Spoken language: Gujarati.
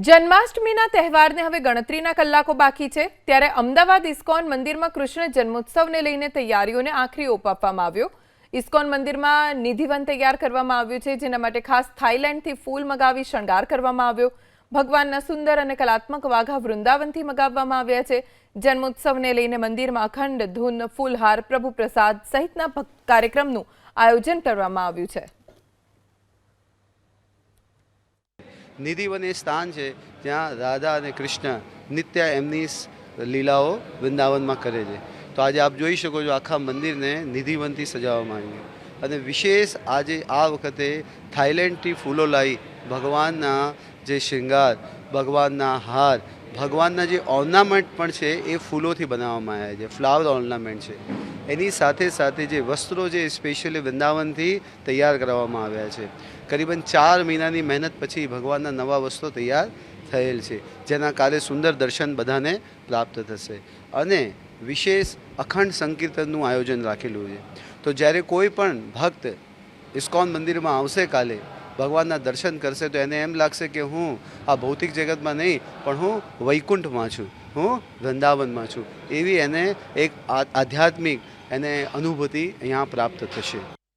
જન્માષ્ટમીના તહેવારને હવે ગણતરીના કલાકો બાકી છે ત્યારે અમદાવાદ ઇસ્કોન મંદિરમાં કૃષ્ણ જન્મોત્સવને લઈને તૈયારીઓને આખરી ઓપ આપવામાં આવ્યો। ઇસ્કોન મંદિરમાં નિધિવન તૈયાર કરવામાં આવ્યું છે, જેના માટે ખાસ થાઈલેન્ડથી ફૂલ મગાવી શણગાર કરવામાં આવ્યો। ભગવાનના સુંદર અને કલાત્મક વાઘા વૃંદાવનથી મગાવવામાં આવ્યા છે। જન્મોત્સવને લઈને મંદિરમાં અખંડ ધૂન, ફૂલહાર, પ્રભુ પ્રસાદ સહિતના કાર્યક્રમનું આયોજન કરવામાં આવ્યું છે। નિધિવન એ સ્થાન છે જ્યાં રાધા અને કૃષ્ણ નિત્ય એમની લીલાઓ વૃંદાવનમાં કરે છે। તો આજે આપ જોઈ શકો છો આખા મંદિરને નિધિવનથી સજાવવામાં આવ્યું અને વિશેષ આજે આ વખતે થાઈલેન્ડથી ફૂલો લાવી ભગવાનના જે શૃંગાર, ભગવાનના હાર, ભગવાનના જે ઓર્નામેન્ટ પણ છે એ ફૂલોથી બનાવવામાં આવ્યા છે, ફ્લાવર ઓર્નામેન્ટ છે। એની સાથે સાથે જે વસ્ત્રો છે સ્પેશિયલી વૃંદાવનથી તૈયાર કરવામાં આવ્યા છે। કરીબન 4 મહિનાની મહેનત પછી ભગવાનના નવા વસ્ત્રો તૈયાર થયેલ છે, જેના કારણે સુંદર દર્શન બધાને પ્રાપ્ત થશે અને વિશેષ અખંડ સંકીર્તનનું આયોજન રાખેલું છે। તો જ્યારે કોઈ પણ ભક્ત ઇસ્કોન મંદિરમાં આવશે કાલે, ભગવાનના દર્શન કરશે તો એને એમ લાગશે કે હું આ ભૌતિક જગતમાં નહીં પણ હું વૈકુંઠમાં છું, હું વૃંદાવનમાં છું, એવી એને એક આધ્યાત્મિક એને અનુભૂતિ અહીંયા પ્રાપ્ત થશે।